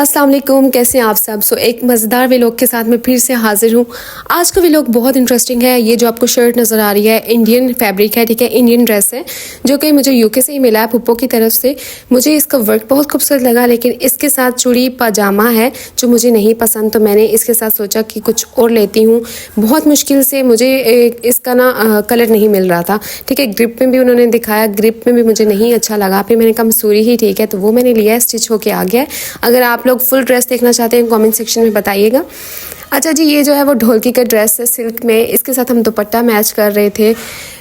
अस्सलाम वालेकुम, कैसे हैं आप सब। एक मज़ेदार व्लॉग के साथ मैं फिर से हाजिर हूँ। आज का व्लॉग बहुत इंटरेस्टिंग है। ये जो आपको शर्ट नज़र आ रही है इंडियन फैब्रिक है, ठीक है, इंडियन ड्रेस है जो कि मुझे यूके से ही मिला है पुप्पो की तरफ से। मुझे इसका वर्क बहुत खूबसूरत लगा, लेकिन इसके साथ चूड़ी पजामा है जो मुझे नहीं पसंद, तो मैंने इसके साथ सोचा कि कुछ और लेती हूँ। बहुत मुश्किल से मुझे इसका ना कलर नहीं मिल रहा था, ठीक है। ग्रिप में भी उन्होंने दिखाया, ग्रिप में भी मुझे नहीं अच्छा लगा। फिर मैंने कहा मसूरी ही ठीक है, तो वो मैंने लिया है, स्टिच होके आ गया है। अगर आप लोग फुल ड्रेस देखना चाहते हैं कमेंट सेक्शन में बताइएगा। अच्छा जी, ये जो है वो ढोलकी का ड्रेस है सिल्क में। इसके साथ हम दुपट्टा मैच कर रहे थे।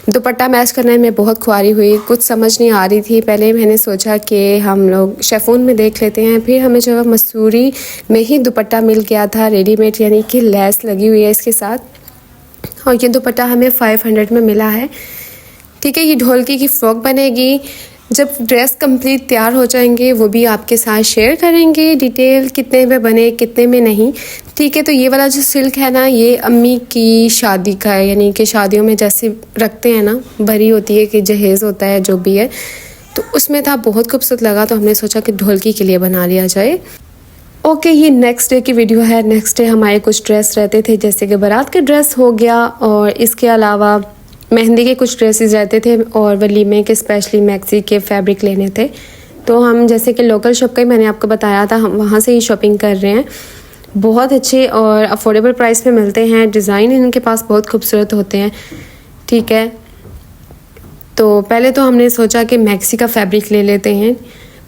दुपट्टा मैच करने में बहुत ख्वारी हुई, कुछ समझ नहीं आ रही थी। पहले मैंने सोचा कि हम लोग शेफून में देख लेते हैं, फिर हमें जो है मसूरी में ही दुपट्टा मिल गया था रेडीमेड, यानी कि लेस लगी हुई है इसके साथ। और ये दुपट्टा हमें 500 में मिला है, ठीक है। ये ढोलकी की फ्रॉक बनेगी। जब ड्रेस कंप्लीट तैयार हो जाएंगे वो भी आपके साथ शेयर करेंगे डिटेल, कितने में बने कितने में नहीं, ठीक है। तो ये वाला जो सिल्क है ना, ये अम्मी की शादी का है, यानी कि शादियों में जैसे रखते हैं ना, भरी होती है कि जहेज़ होता है जो भी है, तो उसमें था। बहुत खूबसूरत लगा, तो हमने सोचा कि ढोलकी के लिए बना लिया जाए। ओके, ये नेक्स्ट डे की वीडियो है। नेक्स्ट डे हमारे कुछ ड्रेस रहते थे, जैसे कि बारात के ड्रेस हो गया, और इसके अलावा मेहंदी के कुछ ड्रेसेस रहते थे, और वलीमे के स्पेशली मैक्सी के फैब्रिक लेने थे। तो हम जैसे कि लोकल शॉप का ही मैंने आपको बताया था, हम वहाँ से ही शॉपिंग कर रहे हैं। बहुत अच्छे और अफोर्डेबल प्राइस पे मिलते हैं। डिज़ाइन इनके पास बहुत खूबसूरत होते हैं, ठीक है। तो पहले तो हमने सोचा कि मैक्सी का फैब्रिक ले लेते हैं।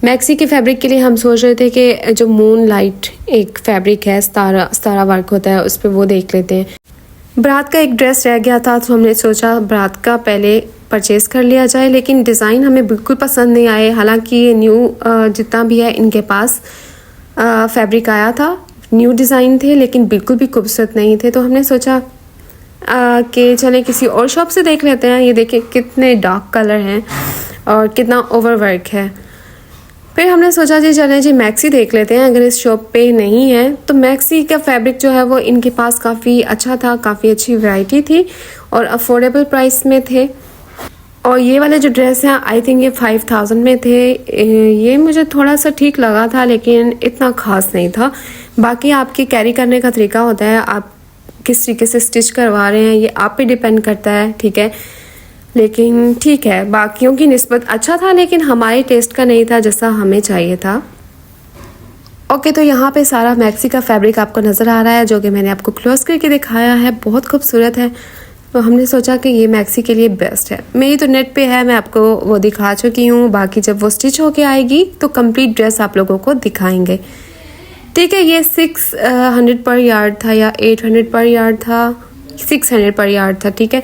मैक्सी के फैब्रिक के लिए हम सोच रहे थे कि जो मून लाइट एक फैब्रिक है, सतारा वर्क होता है, उस पर वो देख लेते हैं। बारात का एक ड्रेस रह गया था, तो हमने सोचा बारात का पहले परचेज़ कर लिया जाए, लेकिन डिज़ाइन हमें बिल्कुल पसंद नहीं आए। हालांकि ये न्यू जितना भी है इनके पास फैब्रिक आया था, न्यू डिज़ाइन थे, लेकिन बिल्कुल भी खूबसूरत नहीं थे। तो हमने सोचा कि चले किसी और शॉप से देख लेते हैं। ये देखिए कितने डार्क कलर हैं और कितना ओवर वर्क है। फिर हमने सोचा जी चलें जी मैक्सी देख लेते हैं, अगर इस शॉप पे नहीं है तो। मैक्सी का फैब्रिक जो है वो इनके पास काफ़ी अच्छा था, काफ़ी अच्छी वैरायटी थी और अफोर्डेबल प्राइस में थे। और ये वाले जो ड्रेस हैं आई थिंक ये 5000 में थे। ये मुझे थोड़ा सा ठीक लगा था, लेकिन इतना ख़ास नहीं था। बाकी आपकी कैरी करने का तरीका होता है, आप किस तरीके से स्टिच करवा रहे हैं, ये आप पे डिपेंड करता है, ठीक है। लेकिन ठीक है, बाकियों की निस्बत अच्छा था, लेकिन हमारे टेस्ट का नहीं था जैसा हमें चाहिए था। ओके, तो यहाँ पे सारा मैक्सी का फैब्रिक आपको नज़र आ रहा है, जो कि मैंने आपको क्लोज करके दिखाया है, बहुत खूबसूरत है। तो हमने सोचा कि ये मैक्सी के लिए बेस्ट है। मेरी तो नेट पे है, मैं आपको वो दिखा चुकी हूँ। बाकी जब वो स्टिच होके आएगी तो कंप्लीट ड्रेस आप लोगों को दिखाएंगे, ठीक है। ये 600 पर यार्ड था या 800 पर यार्ड था, 600 पर यार्ड था, ठीक है।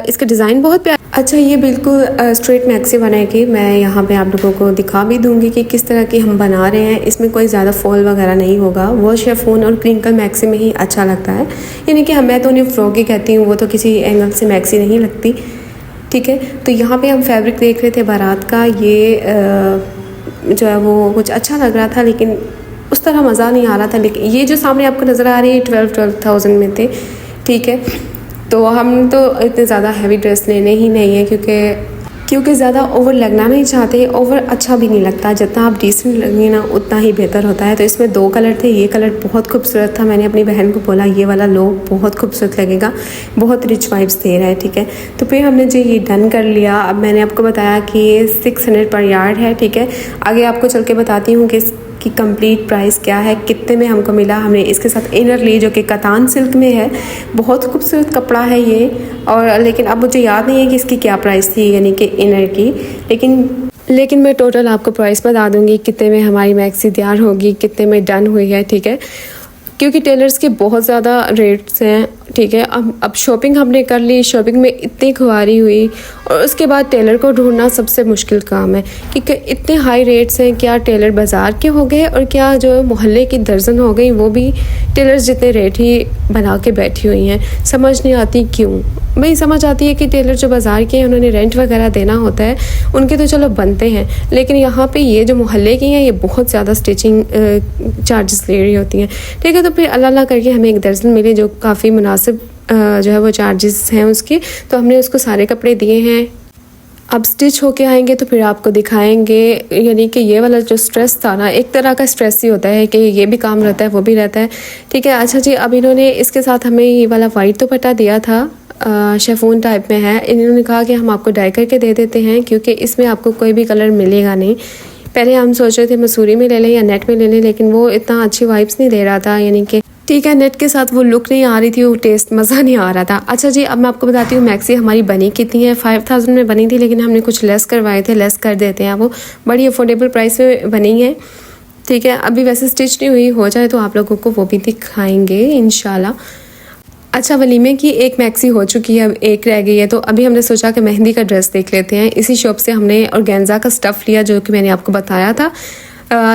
इसका डिज़ाइन बहुत प्यारा। अच्छा, ये बिल्कुल स्ट्रेट मैक्सी बनेगी। मैं यहाँ पे आप लोगों को दिखा भी दूंगी कि किस तरह की हम बना रहे हैं। इसमें कोई ज़्यादा फॉल वगैरह नहीं होगा, वो शेफून और क्रिंकल मैक्सी में ही अच्छा लगता है। यानी कि मैं तो उन्हें फ्रॉक ही कहती हूँ, वो तो किसी एंगल से मैक्सी नहीं लगती, ठीक है। तो यहाँ पर हम फैब्रिक देख रहे थे बारात का। ये जो है वो कुछ अच्छा लग रहा था, लेकिन उस तरह मज़ा नहीं आ रहा था। लेकिन ये जो सामने आपको नज़र आ रही है 12,000 में थे, ठीक है। तो हम तो इतने ज़्यादा हैवी ड्रेस लेने ही नहीं है, क्योंकि ज़्यादा ओवर लगना नहीं चाहते। ओवर अच्छा भी नहीं लगता, जितना आप डिसेंट लगेंगे ना उतना ही बेहतर होता है। तो इसमें 2 कलर थे, ये कलर बहुत खूबसूरत था। मैंने अपनी बहन को बोला ये वाला लो, बहुत खूबसूरत लगेगा, बहुत रिच वाइब्स दे रहा है, ठीक है। तो फिर हमने जो ये डन कर लिया। अब मैंने आपको बताया कि ये 600 पर यार्ड है, ठीक है। आगे आपको चल के बताती हूँ कि कंप्लीट प्राइस क्या है, कितने में हमको मिला। हमने इसके साथ इनर ली जो कि कतान सिल्क में है, बहुत खूबसूरत कपड़ा है ये। और लेकिन अब मुझे याद नहीं है कि इसकी क्या प्राइस थी, यानी कि इनर की। लेकिन मैं टोटल आपको प्राइस बता दूंगी, कितने में हमारी मैक्सी तैयार होगी, कितने में डन हुई है, ठीक है। क्योंकि टेलर्स के बहुत ज़्यादा रेट्स हैं, ठीक है। अब शॉपिंग हमने कर ली, शॉपिंग में इतनी खुआरी हुई, और उसके बाद टेलर को ढूंढना सबसे मुश्किल काम है, क्योंकि इतने हाई रेट्स हैं। क्या टेलर बाज़ार के हो गए, और क्या जो मोहल्ले की दर्जन हो गई, वो भी टेलर्स जितने रेट ही बना के बैठी हुई हैं। समझ नहीं आती क्यों। भाई समझ आती है कि टेलर जो बाज़ार के हैं उन्होंने रेंट वगैरह देना होता है, उनके तो चलो बनते हैं, लेकिन यहाँ पे ये जो मोहल्ले की हैं ये बहुत ज़्यादा स्टिचिंग चार्जेस ले रही होती हैं, ठीक है। तो फिर अल्लाह अल्लाह करके हमें एक दर्जन मिले जो काफ़ी मुनासिब जो है वो चार्जेस हैं उसके, तो हमने उसको सारे कपड़े दिए हैं। अब स्टिच होके आएंगे तो फिर आपको दिखाएंगे। यानी कि ये वाला जो स्ट्रेस था ना, एक तरह का स्ट्रेस ही होता है कि ये भी काम रहता है वो भी रहता है। ठीक है, अच्छा जी, अब इन्होंने इसके साथ हमें ये वाला वाइट दुपट्टा दिया था, शेफून टाइप में है। इन्होंने कहा कि हम आपको डाई करके दे देते हैं क्योंकि इसमें आपको कोई भी कलर मिलेगा नहीं। पहले हम सोच रहे थे मसूरी में ले लें या नेट में ले लें, लेकिन वो इतना अच्छी वाइब्स नहीं दे रहा था। यानी कि ठीक है, नेट के साथ वो लुक नहीं आ रही थी, वो टेस्ट मज़ा नहीं आ रहा था। अच्छा जी, अब मैं आपको बताती हूँ मैक्सी हमारी बनी कितनी है। 5000 में बनी थी, लेकिन हमने कुछ लेस करवाए थे, लेस कर देते हैं। वो बड़ी अफोर्डेबल प्राइस में बनी है। ठीक है, अभी वैसे स्टिच नहीं हुई, हो जाए तो आप लोगों को वो भी दिखाएंगे इंशाल्लाह। अच्छा, वलीमे की एक मैक्सी हो चुकी है, अब एक रह गई है। तो अभी हमने सोचा कि मेहंदी का ड्रेस देख लेते हैं। इसी शॉप से हमने ऑर्गेन्जा का स्टफ़ लिया जो कि मैंने आपको बताया था।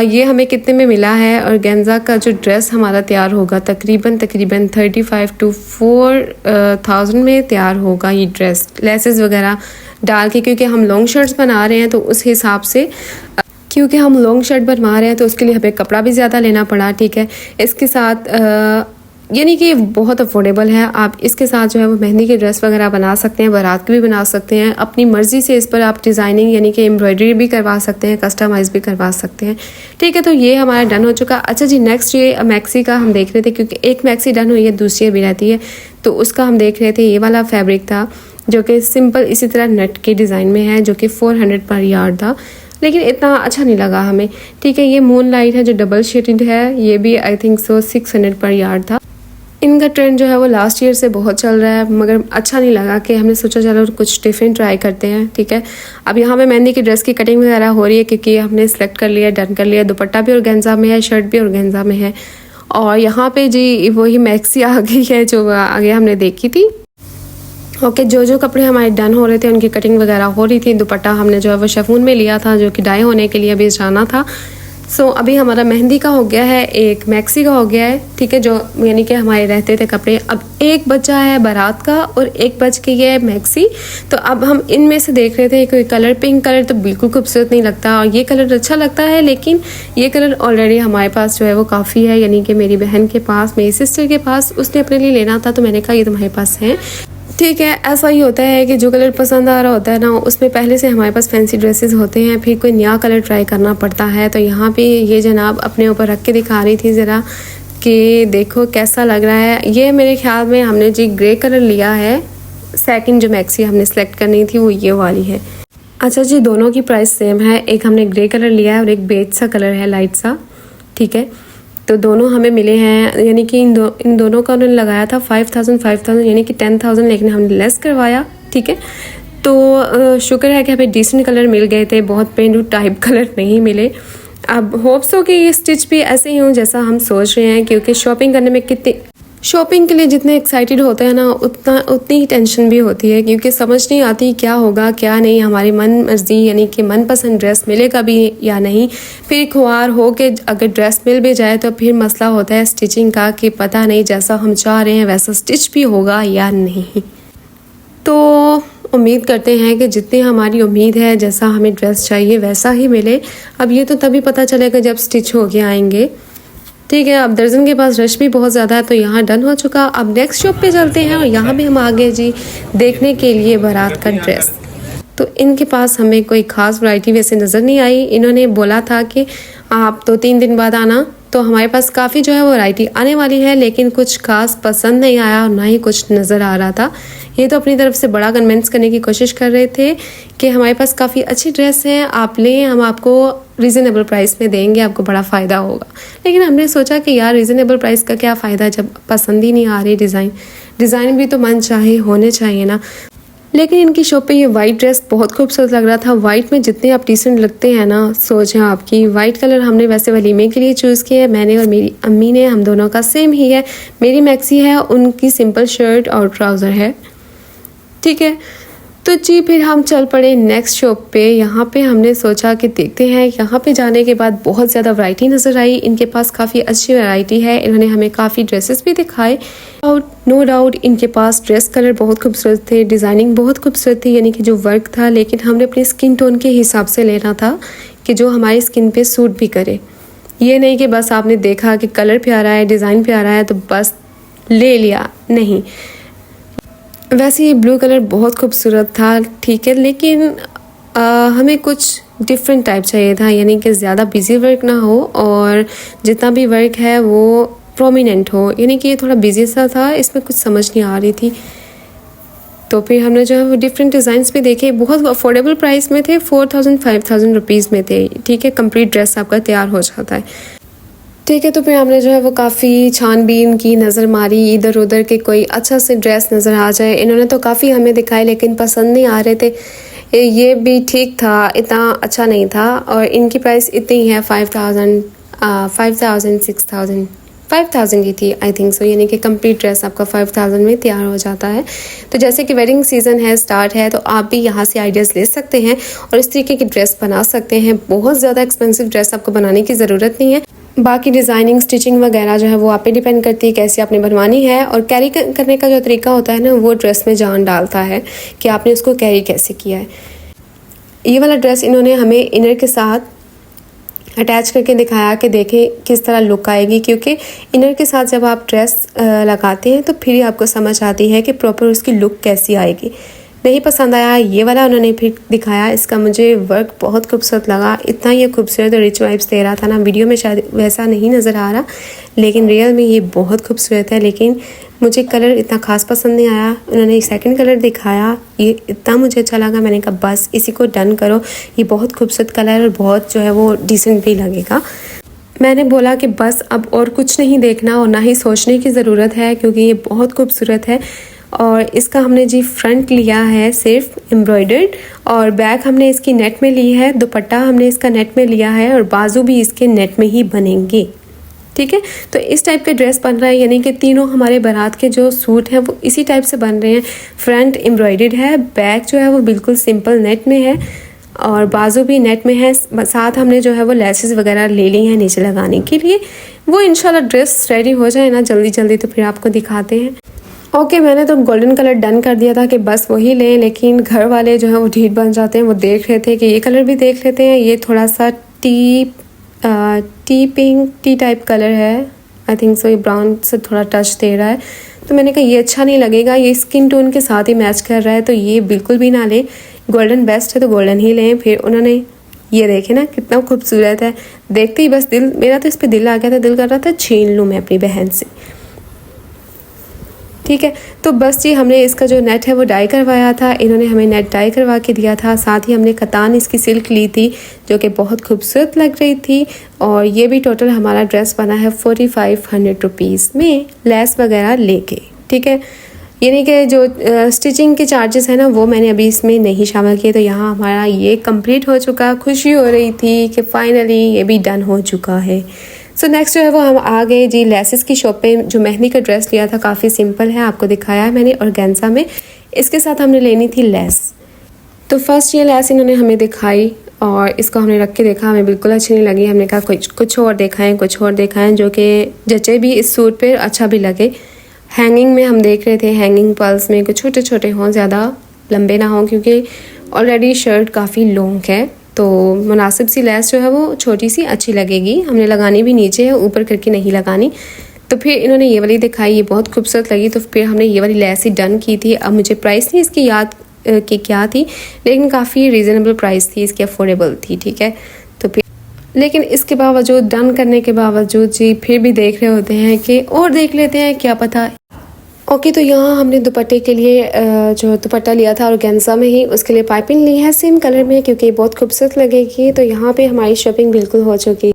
ये हमें कितने में मिला है। ऑर्गेन्जा का जो ड्रेस हमारा तैयार होगा तकरीबन 35 to 4000 में तैयार होगा ये ड्रेस, लेसेस वगैरह डाल के, क्योंकि हम लॉन्ग शर्ट्स बना रहे हैं तो उस हिसाब से, क्योंकि हम लॉन्ग शर्ट बनवा रहे हैं तो उसके लिए हमें कपड़ा भी ज़्यादा लेना पड़ा। ठीक है, इसके साथ यानी कि बहुत अफोर्डेबल है। आप इसके साथ जो है वो मेहंदी की ड्रेस वगैरह बना सकते हैं, बारात की भी बना सकते हैं। अपनी मर्ज़ी से इस पर आप डिज़ाइनिंग यानी कि एम्ब्रॉयडरी भी करवा सकते हैं, कस्टमाइज़ भी करवा सकते हैं। ठीक है, तो ये हमारा डन हो चुका। अच्छा जी, नेक्स्ट ये मैक्सी का हम देख रहे थे, क्योंकि एक मैक्सी डन हुई है, दूसरी अभी रहती है, तो उसका हम देख रहे थे। ये वाला फैब्रिक था जो कि सिंपल इसी तरह नेट के डिज़ाइन में है, जो कि 400 पर यार्ड था, लेकिन इतना अच्छा नहीं लगा हमें। ठीक है, ये मून लाइट है जो डबल शेडेड है, ये भी आई थिंक 600 पर यार्ड था। इनका ट्रेंड जो है वो लास्ट ईयर से बहुत चल रहा है, मगर अच्छा नहीं लगा कि हमने सोचा चलो कुछ डिफरेंट ट्राई करते हैं। ठीक है, अब यहाँ पे मेहंदी की ड्रेस की कटिंग वगैरह हो रही है, क्योंकि हमने सेलेक्ट कर लिया, डन कर लिया। दुपट्टा भी ऑर्गेन्जा में है, शर्ट भी ऑर्गेन्जा में है। और यहाँ पे जी वही मैक्सी आ गई है जो आगे हमने देखी थी। ओके, जो कपड़े हमारे डन हो रहे थे उनकी कटिंग वगैरह हो रही थी। दुपट्टा हमने जो है वो शेफून में लिया था, जो कि डाई होने के लिए अभी जाना था। सो अभी हमारा मेहंदी का हो गया है, एक मैक्सी का हो गया है। ठीक है, जो यानी कि हमारे रहते थे कपड़े। अब एक बचा है बारात का और एक बच गई है मैक्सी। तो अब हम इनमें से देख रहे थे कोई कलर। पिंक कलर तो बिल्कुल खूबसूरत नहीं लगता, और ये कलर अच्छा लगता है, लेकिन ये कलर ऑलरेडी हमारे पास जो है वो काफ़ी है। यानी कि मेरी बहन के पास, मेरी सिस्टर के पास, उसने अपने लिए लेना था, तो मैंने कहा ये तुम्हारे पास है। ठीक है, ऐसा ही होता है कि जो कलर पसंद आ रहा होता है ना, उसमें पहले से हमारे पास फैंसी ड्रेसेस होते हैं, फिर कोई नया कलर ट्राई करना पड़ता है। तो यहाँ पे ये जनाब अपने ऊपर रख के दिखा रही थी ज़रा कि देखो कैसा लग रहा है। ये मेरे ख्याल में हमने जी ग्रे कलर लिया है। सेकंड जो मैक्सी हमने सेलेक्ट करनी थी वो ये वाली है। अच्छा जी, दोनों की प्राइस सेम है। एक हमने ग्रे कलर लिया है और एक बेज सा कलर है, लाइट सा। ठीक है, तो दोनों हमें मिले हैं। यानी कि इन दोनों का उन्होंने लगाया था 5000 यानी कि 10,000, लेकिन हमने लेस करवाया। ठीक है, तो शुक्र है कि हमें डिसेंट कलर मिल गए थे, बहुत पेंडू टाइप कलर नहीं मिले। अब होप्स हो कि ये स्टिच भी ऐसे ही हो जैसा हम सोच रहे हैं, क्योंकि शॉपिंग करने में शॉपिंग के लिए जितने एक्साइटेड होते हैं ना, उतनी ही टेंशन भी होती है, क्योंकि समझ नहीं आती क्या होगा क्या नहीं। हमारी मन मर्जी यानी कि मनपसंद ड्रेस मिलेगा भी या नहीं। फिर ख्वार हो के अगर ड्रेस मिल भी जाए तो फिर मसला होता है स्टिचिंग का, कि पता नहीं जैसा हम चाह रहे हैं वैसा स्टिच भी होगा या नहीं। तो उम्मीद करते हैं कि जितनी हमारी उम्मीद है, जैसा हमें ड्रेस चाहिए वैसा ही मिले। अब ये तो तभी पता चलेगा जब स्टिच हो के आएंगे। ठीक है, अब दर्जन के पास रश भी बहुत ज़्यादा है, तो यहाँ डन हो चुका। अब नेक्स्ट शॉप पे चलते हैं, और यहाँ भी हम आगे जी देखने के लिए बारात का ड्रेस। तो इनके पास हमें कोई ख़ास वैरायटी वैसे नज़र नहीं आई। इन्होंने बोला था कि आप 2-3 दिन बाद आना, तो हमारे पास काफ़ी जो है वो वैरायटी आने वाली है, लेकिन कुछ खास पसंद नहीं आया और ना ही कुछ नज़र आ रहा था। ये तो अपनी तरफ से बड़ा कन्विंस करने की कोशिश कर रहे थे कि हमारे पास काफ़ी अच्छी ड्रेस है, आप लें, हम आपको रीज़नेबल प्राइस में देंगे, आपको बड़ा फ़ायदा होगा। लेकिन हमने सोचा कि यार रीज़नेबल प्राइस का क्या फ़ायदा जब पसंद ही नहीं आ रही। डिज़ाइन भी तो मन चाहे होने चाहिए ना। लेकिन इनकी शॉप पे ये वाइट ड्रेस बहुत खूबसूरत लग रहा था। वाइट में जितने आप डिसेंट लगते हैं ना, सोच है आपकी। वाइट कलर हमने वैसे वलीमे के लिए चूज़ किया है, मैंने और मेरी अम्मी ने, हम दोनों का सेम ही है। मेरी मैक्सी है, उनकी सिंपल शर्ट और ट्राउज़र है। ठीक है, तो जी फिर हम चल पड़े नेक्स्ट शॉप पे। यहाँ पे हमने सोचा कि देखते हैं। यहाँ पे जाने के बाद बहुत ज़्यादा वैरायटी नज़र आई। इनके पास काफ़ी अच्छी वैरायटी है। इन्होंने हमें काफ़ी ड्रेसेस भी दिखाए, और नो डाउट इनके पास ड्रेस कलर बहुत खूबसूरत थे, डिज़ाइनिंग बहुत खूबसूरत थी, यानी कि जो वर्क था। लेकिन हमने अपनी स्किन टोन के हिसाब से लेना था कि जो हमारी स्किन पे सूट भी करे। ये नहीं कि बस आपने देखा कि कलर प्यारा है, डिज़ाइन प्यारा है, तो बस ले लिया, नहीं। वैसे ये ब्लू कलर बहुत खूबसूरत था, ठीक है, लेकिन हमें कुछ डिफरेंट टाइप चाहिए था, यानी कि ज़्यादा बिजी वर्क ना हो और जितना भी वर्क है वो प्रोमिनेंट हो, यानी कि ये थोड़ा बिजी सा था, इसमें कुछ समझ नहीं आ रही थी। तो फिर हमने जो है वो डिफरेंट डिज़ाइंस भी देखे, बहुत अफोर्डेबल प्राइस में थे, 4000-5000 रुपीज़ में थे। ठीक है, कंप्लीट ड्रेस आपका तैयार हो जाता है। ठीक है, तो फिर हमने जो है वो काफ़ी छानबीन की, नज़र मारी इधर उधर के कोई अच्छा से ड्रेस नज़र आ जाए। इन्होंने तो काफ़ी हमें दिखाए लेकिन पसंद नहीं आ रहे थे। ये भी ठीक था, इतना अच्छा नहीं था, और इनकी प्राइस इतनी ही है 5000, 5000 की थी आई थिंक सो, यानी कि कंप्लीट ड्रेस आपका 5000 में तैयार हो जाता है। तो जैसे कि वेडिंग सीज़न है, स्टार्ट है, तो आप भी यहाँ से आइडियाज़ ले सकते हैं और इस तरीके की ड्रेस बना सकते हैं। बहुत ज़्यादा एक्सपेंसिव ड्रेस आपको बनाने की ज़रूरत नहीं है। बाकी डिज़ाइनिंग, स्टिचिंग वगैरह जो है वो आप पे डिपेंड करती है कैसे आपने बनवानी है, और कैरी करने का जो तरीका होता है ना, वो ड्रेस में जान डालता है कि आपने उसको कैरी कैसे किया है। ये वाला ड्रेस इन्होंने हमें इनर के साथ अटैच करके दिखाया कि देखें किस तरह लुक आएगी, क्योंकि इनर के साथ जब आप ड्रेस लगाते हैं तो फिर ही आपको समझ आती है कि प्रॉपर उसकी लुक कैसी आएगी। नहीं पसंद आया ये वाला, उन्होंने फिर दिखाया, इसका मुझे वर्क बहुत खूबसूरत लगा। इतना ये खूबसूरत और रिच वाइब्स दे रहा था ना, वीडियो में शायद वैसा नहीं नज़र आ रहा, लेकिन रियल में ये बहुत खूबसूरत है। लेकिन मुझे कलर इतना ख़ास पसंद नहीं आया। उन्होंने सेकंड कलर दिखाया, ये इतना मुझे अच्छा लगा, मैंने कहा बस इसी को डन करो, ये बहुत खूबसूरत कलर और बहुत जो है वो डिसेंट भी लगेगा। मैंने बोला कि बस अब और कुछ नहीं देखना और ना ही सोचने की ज़रूरत है, क्योंकि ये बहुत खूबसूरत है। और इसका हमने जी फ्रंट लिया है सिर्फ एम्ब्रॉयडर्ड, और बैक हमने इसकी नेट में ली है, दुपट्टा हमने इसका नेट में लिया है, और बाजू भी इसके नेट में ही बनेंगे। ठीक है, तो इस टाइप का ड्रेस बन रहा है, यानी कि तीनों हमारे बारात के जो सूट हैं वो इसी टाइप से बन रहे हैं। फ्रंट एम्ब्रॉयडर्ड है, बैक जो है वो बिल्कुल सिंपल नेट में है, और बाजू भी नेट में है। साथ हमने जो है वो लेसेस वगैरह ले ली हैं नीचे लगाने के लिए। वो इंशाल्लाह ड्रेस रेडी हो जाए ना जल्दी जल्दी तो फिर आपको दिखाते हैं। ओके, मैंने तो गोल्डन कलर डन कर दिया था कि बस वही लें, लेकिन घर वाले जो है वो ढीठ बन जाते हैं। वो देख रहे थे कि ये कलर भी देख लेते हैं, ये थोड़ा सा T pink T type colour है, आई थिंक सो, ये ब्राउन से थोड़ा टच दे रहा है। तो मैंने कहा ये अच्छा नहीं लगेगा, ये स्किन टोन के साथ ही मैच कर रहा है, तो ये बिल्कुल भी ना लें, गोल्डन बेस्ट है तो गोल्डन ही लें। फिर उन्होंने ये देखे ना कितना खूबसूरत है, देखते ही बस दिल मेरा तो इस पर दिल आ गया था, दिल कर रहा था छीन लूँ मैं अपनी बहन से। ठीक है, तो बस जी हमने इसका जो नेट है वो डाई करवाया था, इन्होंने हमें नेट डाई करवा के दिया था। साथ ही हमने कतान इसकी सिल्क ली थी जो कि बहुत खूबसूरत लग रही थी। और ये भी टोटल हमारा ड्रेस बना है 4500 रुपीज़ में, लेस वगैरह लेके। ठीक है, यानी कि जो स्टिचिंग के चार्जेस हैं ना वो मैंने अभी इसमें नहीं शामिल किए। तो यहाँ हमारा ये कंप्लीट हो चुका, खुशी हो रही थी कि फाइनली ये भी डन हो चुका है। सो नेक्स्ट जो है वो हम आ गए जी लेसेस की शॉप पे। जो मेहंदी का ड्रेस लिया था काफ़ी सिंपल है, आपको दिखाया है मैंने ऑर्गेन्जा में। इसके साथ हमने लेनी थी लेस। तो फर्स्ट ये लेस इन्होंने हमें दिखाई और इसको हमने रख के देखा, हमें बिल्कुल अच्छी नहीं लगी। हमने कहा कुछ और दिखाएं, कुछ और दिखाएं जो कि जचे भी इस सूट पर, अच्छा भी लगे। हैंगिंग में हम देख रहे थे, हैंगिंग पर्ल्स में कुछ छोटे छोटे हों, ज़्यादा लंबे ना हों, क्योंकि ऑलरेडी शर्ट काफ़ी लॉन्ग है, तो मुनासिब सी लेस जो है वो छोटी सी अच्छी लगेगी। हमने लगानी भी नीचे है, ऊपर करके नहीं लगानी। तो फिर इन्होंने ये वाली दिखाई, ये बहुत खूबसूरत लगी, तो फिर हमने ये वाली लेस ही डन की थी। अब मुझे प्राइस नहीं इसकी याद कि क्या थी, लेकिन काफ़ी रीज़नेबल प्राइस थी इसकी, अफोर्डेबल थी। ठीक है, तो फिर लेकिन इसके बावजूद, डन करने के बावजूद जी फिर भी देख रहे होते हैं कि और देख लेते हैं, क्या पता। ओके, तो यहाँ हमने दुपट्टे के लिए जो दुपट्टा लिया था ऑर्गेन्जा में ही, उसके लिए पाइपिंग ली है सेम कलर में, क्योंकि बहुत खूबसूरत लगेगी। तो यहाँ पे हमारी शॉपिंग बिल्कुल हो चुकी।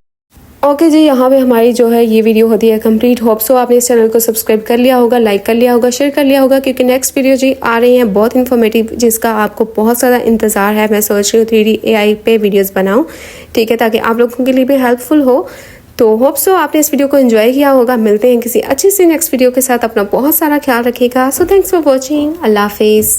ओके जी, यहाँ पे हमारी जो है ये वीडियो होती है कंप्लीट। होप सो आपने इस चैनल को सब्सक्राइब कर लिया होगा, लाइक कर लिया होगा, शेयर कर लिया होगा, क्योंकि नेक्स्ट वीडियो जी आ रही हैं बहुत इन्फॉर्मेटिव, जिसका आपको बहुत ज़्यादा इंतज़ार है। मैं सोच रही हूँ 3D AI पे वीडियोज़ बनाऊँ, ठीक है, ताकि आप लोगों के लिए भी हेल्पफुल हो। तो होप सो आपने इस वीडियो को एंजॉय किया होगा। मिलते हैं किसी अच्छी सी नेक्स्ट वीडियो के साथ। अपना बहुत सारा ख्याल रखिएगा। So thanks for watching. अल्लाह हाफिज़।